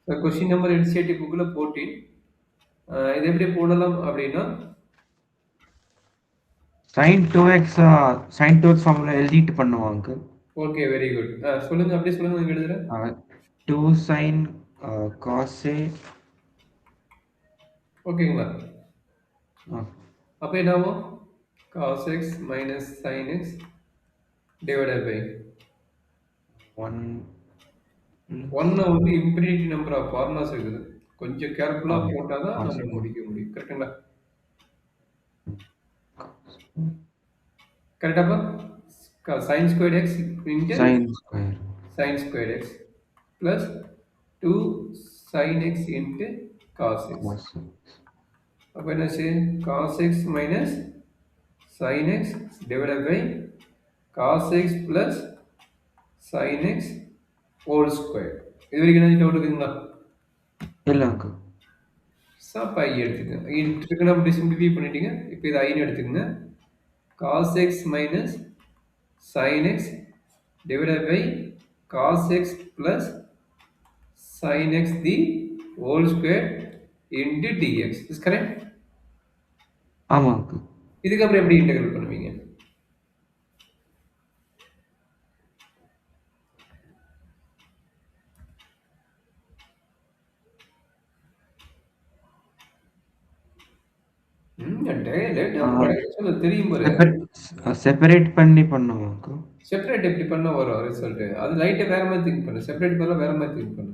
Question number NCERT புக்ல 14. இது எப்படி போடலாம் அப்படின்னா sin 2x sin 2x formula எழுதிட்டு பண்ணுவாங்க. Okay very good. சொல்லுங்க அப்படியே சொல்லுங்க நான் எழுதுறேன். 2 sin cos A. ஓகேங்களா? ஆ, அப்போ என்னாகும்? cos x minus sin x divided by 1 ஒன்னை வந்து இன்ஃபினிட்டி நம்பர் ஆஃப் ஃபார்முலாஸ் இருக்குது. கொஞ்சம் கேர்ஃபுல்லாக போட்டால் தான் cos நம்ம முடிக்க முடியும். கரெக்டுங்களா? கரெக்டாப்பா? sin square x into sin square sin square x plus 2 sin x into cos x. cos அப்போ என்னாச்சு? cos x minus sin x divided by cos x plus sin x whole square. இது வரைக்கும் என்ன டவுட் இருக்குங்களா? இல்ல uncle. அப்போ ஐ எடுத்துக்கங்க. இருக்கு நம்ம சிம்பிளிஃபை பண்ணிட்டீங்க. இப்போ இது ஐன்னு எடுத்துக்கங்க. cos x minus sin x divided by cos x plus sin x the whole square into dx. Is correct? ஆமா அங்கிள். இதுக்கப்புறம் எப்படி இன்டெகிரல் பண்ணுவீங்க? தெரியும் பாரு. செப்பரேட் பண்ணி பண்ணுவோம் அங்கிள். செப்பரேட் எப்படி பண்ண வரும் ரிசல்ட்? அது லைட்டை வேற மாதிரி திங்க் பண்ணு. செப்பரேட் பதிலாக வேற மாதிரி திங்க் பண்ணு.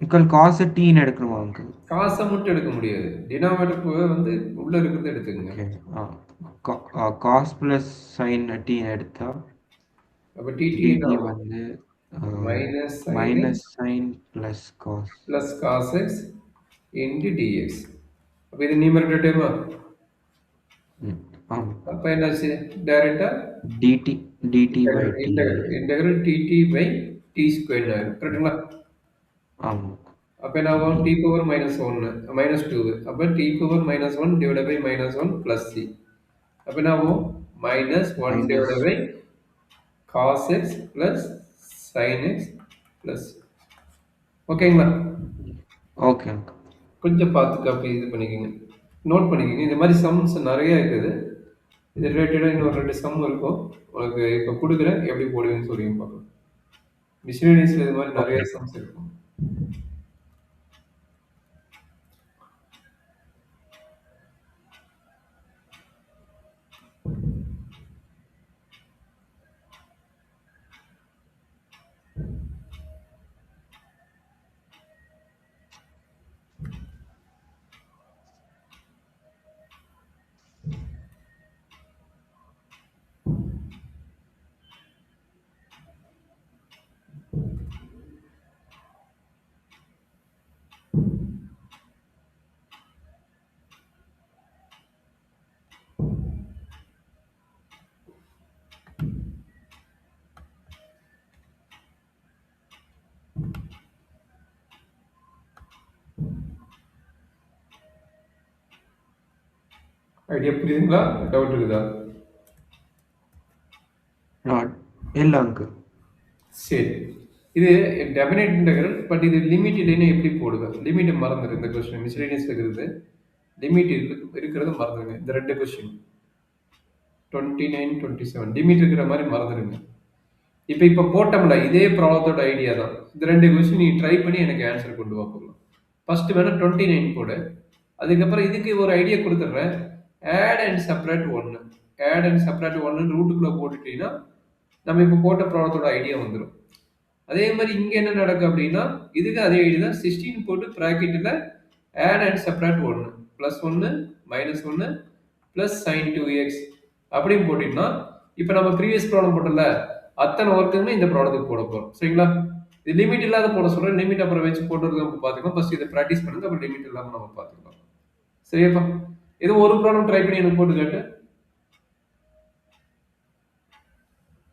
அங்கிள் காசு டீன்னு எடுக்கணுமா அங்கிள்? காசை மட்டும் எடுக்க முடியாது. டினாமினேட்டர் வந்து உள்ள இருக்கிறத எடுத்துக்கங்க. காஸ் பிளஸ் சைன் டீன்னு எடுத்தா அப்ப டிடி டிடி வந்து minus sine plus cos plus cos x into dx. அப்போ இது நியூமரேட்டர் டேர்மா? ஆமா. அப்போ என்னாச்சு? டைரக்டா dt dt by t integral dt by t square ஆகும். கரெக்டுங்களா? ஆமா. அப்போ என்ன ஆகும்? T power minus 1 minus 2. அப்போ t power minus 1 divide by minus 1 plus c. அப்போ என்ன ஆகும்? Minus 1 divide by cos x plus sine x plus. ஓகேங்களா? ஓகே. கொஞ்சம் பார்த்து காப்பி இது பண்ணிக்கோங்க, நோட் பண்ணிக்கோங்க. இந்த மாதிரி சம்ஸ் நிறைய இருக்குது. இது ரிலேட்டடாக இன்னொரு 2 சம் இருக்கும். உனக்கு இப்போ கொடுக்குறேன், எப்படி போடுவீங்கன்னு சொல்லி பார்க்கலாம். மிஷினரிஸில் இது மாதிரி நிறைய சம்ஸ் இருக்கும். ஐடியா புரியுதுங்களா? டவுட் இருக்குதா? இல்ல அங்கிள். சரி, இது டெபினைட் இன்டெகிரல். பட் இது லிமிட் இல்லைன்னா எப்படி போடுவேன்? லிமிட்டை மறந்துடு. இந்த கொஸ்டின் மிஸ்லேனியஸ் இருக்கிறது லிமிட் இருக்கிறத மறந்துடுங்க. இந்த 2 கொஸ்டின் 29 27 லிமிட் இருக்கிற மாதிரி மறந்துடுங்க. இப்போ போட்டோம்ல, இதே ப்ராப்ளத்தோட ஐடியா தான். இந்த 2 கொஸ்டின் நீ ட்ரை பண்ணி எனக்கு ஆன்சர் கொண்டு வா போகலாம். ஃபர்ஸ்ட் வேணா 29 போடு. அதுக்கப்புறம் இதுக்கு ஒரு ஐடியா கொடுத்துட்றேன். Add and separate 1. Add and separate 1 ரூட்டுக்குள்ளே போட்டுட்டீங்கன்னா நம்ம இப்போ போட்ட ப்ராப்ளத்தோட ஐடியா வந்துடும். அதே மாதிரி இங்கே என்ன நடக்கும் அப்படின்னா, இதுக்கு அதே ஐடியா தான். 16 போட்டு ப்ராக்கெட்டில் add and separate 1 plus 1 minus 1 plus sign 2x அப்படின்னு போட்டிங்கன்னா, இப்போ நம்ம ப்ரீவியஸ் ப்ராப்ளம் போட்டல அத்தனை ஒர்க்குமே இந்த ப்ராப்ளத்துக்கு போட போகிறோம். சரிங்களா? இது லிமிட் இல்லாத போட சொல்கிறேன். லிமிட் அப்புறம் வச்சு போட்டுறது நம்ம பார்த்துக்கலாம். ஃபர்ஸ்ட் இதை ப்ராக்டிஸ் பண்ணுங்க, அப்புறம் லிமிட் இல்லாமல் நம்ம பார்த்துக்கலாம். சரியாப்பா? இது ஒரு ப்ராப்ளம் ட்ரை பண்ணி எனக்கு போட்டு காட்டு.